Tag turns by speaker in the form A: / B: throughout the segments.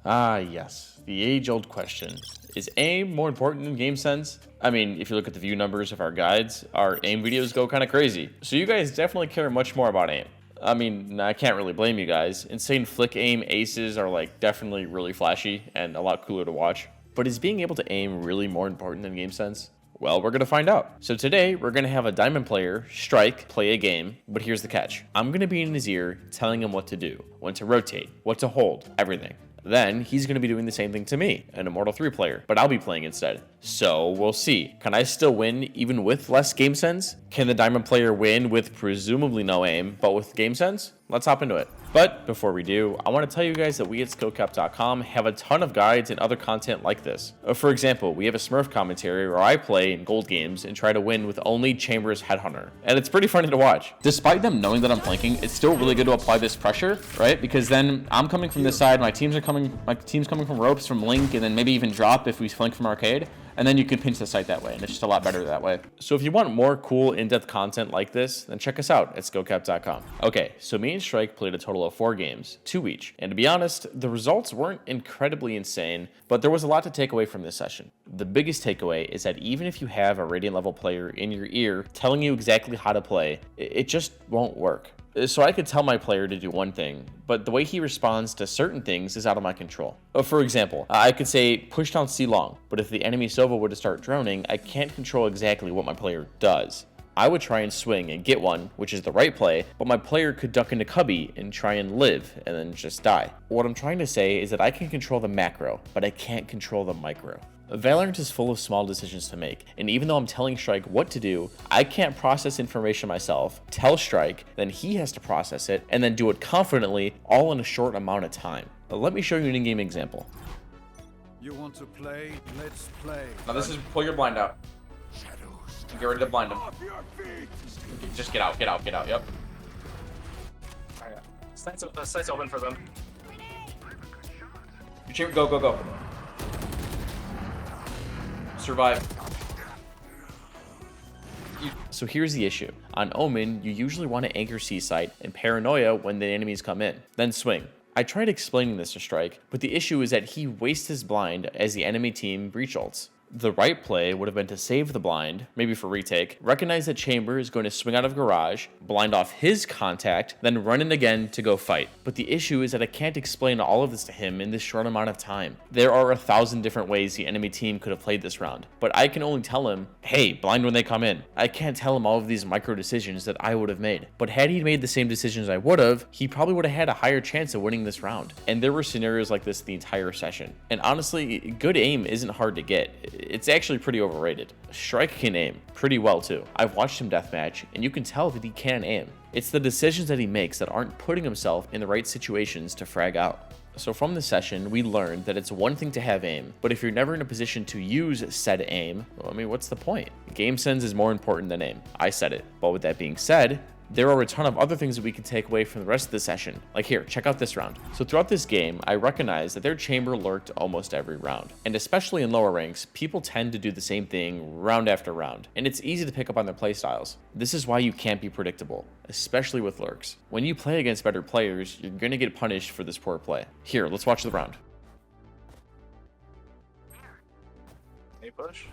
A: Ah, yes, the age-old question. Is aim more important than game sense? I mean, if you look at the view numbers of our guides, our aim videos go kind of crazy. So you guys definitely care much more about aim. I mean, I can't really blame you guys. Insane flick aim aces are like definitely really flashy and a lot cooler to watch. But is being able to aim really more important than game sense? Well, we're gonna find out. So today, we're gonna have a diamond player, Strike, play a game, but here's the catch. I'm gonna be in his ear telling him what to do, when to rotate, what to hold, everything. Then he's going to be doing the same thing to me, an Immortal 3 player, but I'll be playing instead. So we'll see. Can I still win even with less game sense? Can the diamond player win with presumably no aim, but with game sense? Let's hop into it. But before we do, I want to tell you guys that we at SkillCapped.com have a ton of guides and other content like this. For example, we have a Smurf commentary where I play in gold games and try to win with only Chamber's Headhunter. And it's pretty funny to watch. Despite them knowing that I'm flanking, it's still really good to apply this pressure, right? Because then I'm coming from this side, my team's coming from ropes, from Link, and then maybe even drop if we flank from arcade. And then you can pinch the site that way, and it's just a lot better that way. So if you want more cool in-depth content like this, then check us out at SkillCapped.com. Okay, so me and Strike played a total of 4 games, 2 each. And to be honest, the results weren't incredibly insane, but there was a lot to take away from this session. The biggest takeaway is that even if you have a Radiant level player in your ear telling you exactly how to play, it just won't work. So I could tell my player to do one thing, but the way he responds to certain things is out of my control. For example, I could say push down C long, but if the enemy Sova were to start droning, I can't control exactly what my player does. I would try and swing and get one, which is the right play, but my player could duck into cubby and try and live and then just die. What I'm trying to say is that I can control the macro, but I can't control the micro. Valorant is full of small decisions to make, and even though I'm telling Strike what to do, I can't process information myself, tell Strike, then he has to process it, and then do it confidently, all in a short amount of time. Let me show you an in-game example.
B: You want to play? Let's play.
A: Now this is pull your blind out. Get ready to blind him. Just get out, yep.
C: Alright, site's open for them.
A: Go. Survive. So here's the issue. On Omen, you usually want to anchor C-site and paranoia when the enemies come in, then swing. I tried explaining this to Strike, but the issue is that he wastes his blind as the enemy team breach ults. The right play would have been to save the blind, maybe for retake, recognize that Chamber is going to swing out of garage, blind off his contact, then run in again to go fight. But the issue is that I can't explain all of this to him in this short amount of time. There are 1,000 different ways the enemy team could have played this round, but I can only tell him, hey, blind when they come in. I can't tell him all of these micro decisions that I would have made. But had he made the same decisions I would have, he probably would have had a higher chance of winning this round. And there were scenarios like this the entire session. And honestly, good aim isn't hard to get. It's actually pretty overrated. Strike can aim pretty well too. I've watched him deathmatch, and you can tell that he can aim. It's the decisions that he makes that aren't putting himself in the right situations to frag out. So from the session, we learned that it's one thing to have aim, but if you're never in a position to use said aim, well, I mean, what's the point? Game sense is more important than aim. I said it. But with that being said, there are a ton of other things that we can take away from the rest of the session. Like here, check out this round. So throughout this game, I recognized that their chamber lurked almost every round. And especially in lower ranks, people tend to do the same thing round after round. And it's easy to pick up on their playstyles. This is why you can't be predictable, especially with lurks. When you play against better players, you're gonna get punished for this poor play. Here, let's watch the round.
C: A push.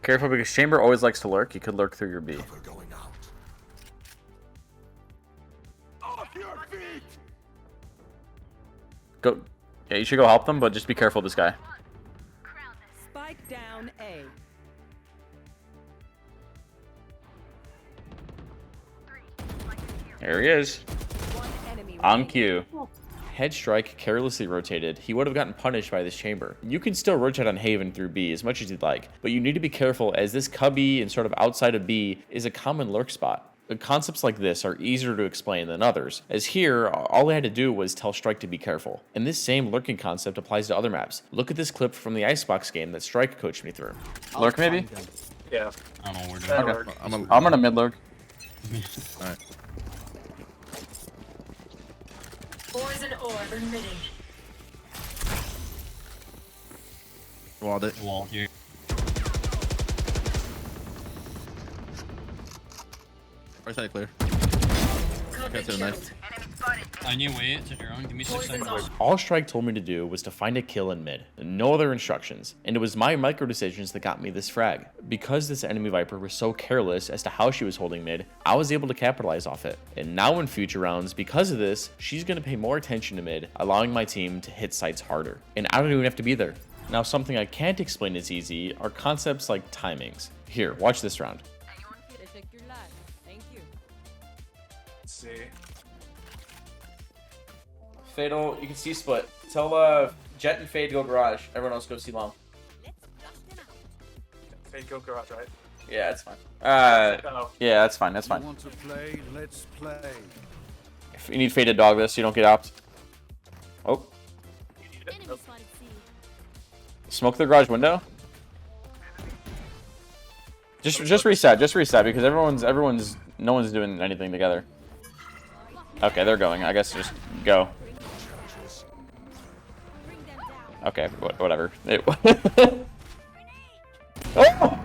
A: Careful because Chamber always likes to lurk. He could lurk through your B. Go. Yeah, you should go help them, but just be careful of this guy.
D: Spike down A.
A: There he is.
D: One enemy
A: On
D: remaining.
A: cue. Had Strike carelessly rotated, he would have gotten punished by this chamber. You can still rotate on Haven through B as much as you'd like, but you need to be careful as this cubby and sort of outside of B is a common lurk spot. Concepts like this are easier to explain than others, as here, all I had to do was tell Strike to be careful. And this same lurking concept applies to other maps. Look at this clip from the Icebox game that Strike coached me through. Lurk maybe?
C: Yeah.
E: I don't know what we're
C: That'll
E: doing.
C: work.
A: I'm gonna mid lurk.
E: Alright.
F: Poison orb emitting.
E: Walled it.
G: Wall here.
E: Right side clear. Got to the knife.
G: I need to wait to drone. Give me 6
F: Poison's
G: seconds.
F: on.
A: All Strike told me to do was to find a kill in mid, no other instructions, and it was my micro decisions that got me this frag. Because this enemy Viper was so careless as to how she was holding mid, I was able to capitalize off it. And now in future rounds, because of this, she's going to pay more attention to mid, allowing my team to hit sites harder. And I don't even have to be there. Now, something I can't explain as easy are concepts like timings. Here, watch this round.
D: Protect your life. Thank you.
C: Let's see.
A: Fatal, you can see split. Tell Jet and Fade to go garage. Everyone else go see long.
C: Fade go garage, right?
A: Yeah, that's fine.
C: Oh,
A: Yeah, that's fine. That's
B: You
A: fine.
B: want to play? Let's play.
A: If you need Fade to dog this, you don't get opt. Oh,
C: nope.
A: smoke the garage window. Just reset. Just reset because no one's doing anything together. Okay, they're going. I guess just go. Okay, whatever. Oh!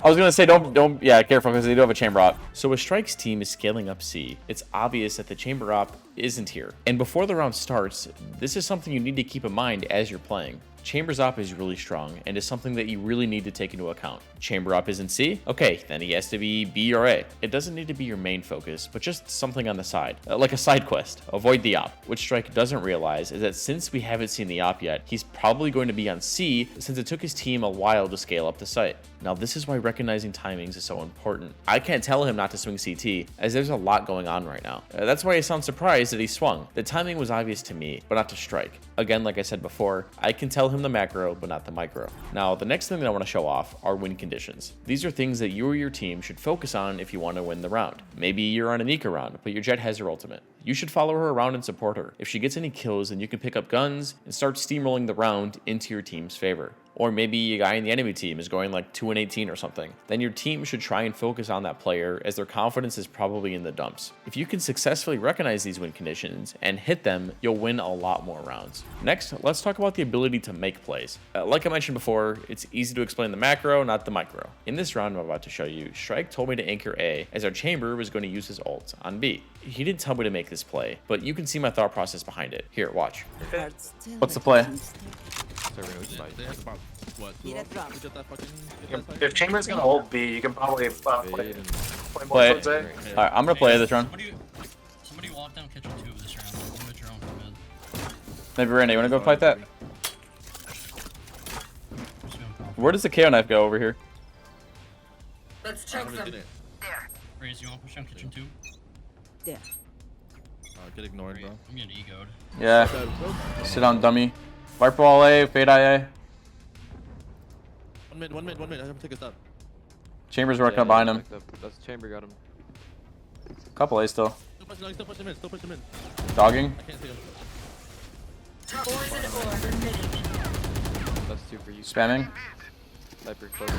A: I was gonna say don't yeah, careful because they do have a chamber op. So as Strike's team is scaling up C, it's obvious that the chamber op isn't here. And before the round starts, this is something you need to keep in mind as you're playing. Chamber's op is really strong and is something that you really need to take into account. Chamber op is in C? Okay, then he has to be B or A. It doesn't need to be your main focus, but just something on the side, like a side quest. Avoid the op. What Strike doesn't realize is that since we haven't seen the op yet, he's probably going to be on C since it took his team a while to scale up the site. Now this is why recognizing timings is so important. I can't tell him not to swing CT, as there's a lot going on right now. That's why I sound surprised that he swung. The timing was obvious to me, but not to Strike. Again, like I said before, I can tell him the macro, but not the micro. Now, the next thing that I want to show off are win conditions. These are things that you or your team should focus on if you want to win the round. Maybe you're on an eco round, but your Jet has her ultimate. You should follow her around and support her. If she gets any kills, then you can pick up guns and start steamrolling the round into your team's favor. Or maybe a guy in the enemy team is going like 2-18 or something. Then your team should try and focus on that player as their confidence is probably in the dumps. If you can successfully recognize these win conditions and hit them, you'll win a lot more rounds. Next, let's talk about the ability to make plays. Like I mentioned before, it's easy to explain the macro, not the micro. In this round I'm about to show you, Strike told me to anchor A as our chamber was going to use his ult on B. He didn't tell me to make this play, but you can see my thought process behind it. Here, watch. What's the play?
E: They have about, what,
D: Need a drop.
E: we get that fucking...
C: If Chamber's gonna hold B, you can probably play more
A: Play.
C: towards A.
A: Alright, I'm gonna play this round.
G: Somebody walk down kitchen 2 this round. I'm gonna drone for mid.
A: Maybe Randy, you wanna go fight that?
G: Just going pop.
A: Where does the KO knife go over here?
F: Let's check them.
G: Raze, you wanna push down kitchen 2?
D: There.
E: Get ignored, bro.
G: I'm getting egoed.
A: Yeah. Sit down, dummy. Viper all A, Fade IA.
E: One mid. I have to take a step.
A: Chamber's working up behind him.
H: That's chamber got him.
A: Couple A still.
E: Still push him in.
A: Dogging.
E: I can't see him.
F: Poison orb emitting.
H: That's two for you.
A: Spamming.
H: Sniper close.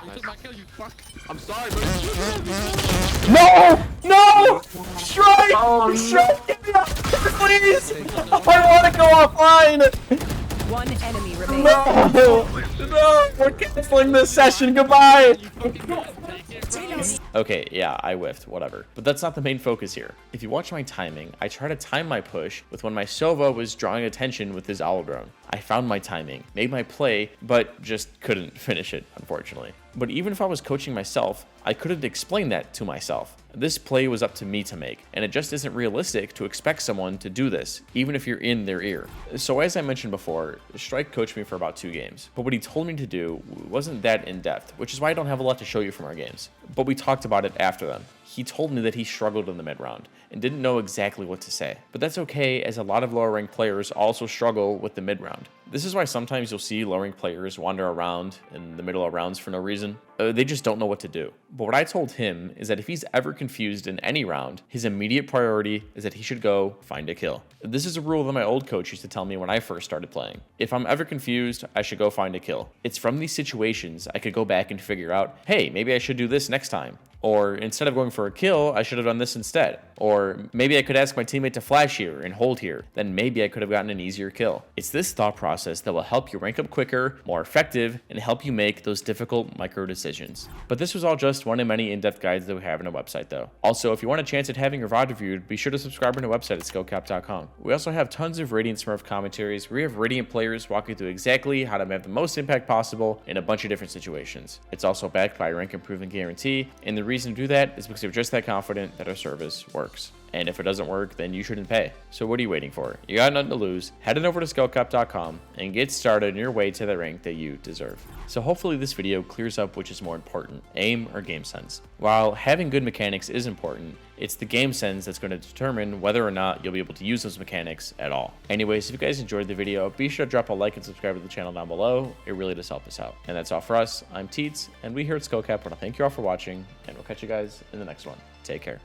E: You took my kill, you fuck.
H: I'm sorry, bro.
A: No! No! Strike! Strike! Get me out! Please! I want to go offline!
D: One enemy remaining.
A: No! No! We're canceling this session. Goodbye! Okay, yeah, I whiffed, whatever. But that's not the main focus here. If you watch my timing, I try to time my push with when my Sova was drawing attention with his owl drone. I found my timing, made my play, but just couldn't finish it, unfortunately. But even if I was coaching myself, I couldn't explain that to myself. This play was up to me to make, and it just isn't realistic to expect someone to do this, even if you're in their ear. So as I mentioned before, Strike coached me for about 2 games, but what he told me to do wasn't that in-depth, which is why I don't have a lot to show you from our games. But we talked about it after them. He told me that he struggled in the mid round and didn't know exactly what to say. But that's okay, as a lot of lower ranked players also struggle with the mid round. This is why sometimes you'll see low ranked players wander around in the middle of rounds for no reason. They just don't know what to do. But what I told him is that if he's ever confused in any round, his immediate priority is that he should go find a kill. This is a rule that my old coach used to tell me when I first started playing. If I'm ever confused, I should go find a kill. It's from these situations I could go back and figure out, hey, maybe I should do this next time. Or instead of going for a kill, I should have done this instead. Or maybe I could ask my teammate to flash here and hold here. Then maybe I could have gotten an easier kill. It's this thought process that will help you rank up quicker, more effective, and help you make those difficult micro decisions. decisions. But this was all just one of many in-depth guides that we have on our website though. Also, if you want a chance at having your VOD reviewed, be sure to subscribe to our website at SkillCapped.com. We also have tons of Radiant Smurf commentaries where we have Radiant players walking through exactly how to have the most impact possible in a bunch of different situations. It's also backed by a rank improvement guarantee, and the reason to do that is because we're just that confident that our service works. And if it doesn't work, then you shouldn't pay. So what are you waiting for? You got nothing to lose. Head on over to SkillCapped.com and get started on your way to the rank that you deserve. So hopefully this video clears up which is more important, aim or game sense. While having good mechanics is important, it's the game sense that's going to determine whether or not you'll be able to use those mechanics at all. Anyways, if you guys enjoyed the video, be sure to drop a like and subscribe to the channel down below. It really does help us out. And that's all for us. I'm Teets, and we here at SkillCapped want to thank you all for watching, and we'll catch you guys in the next one. Take care.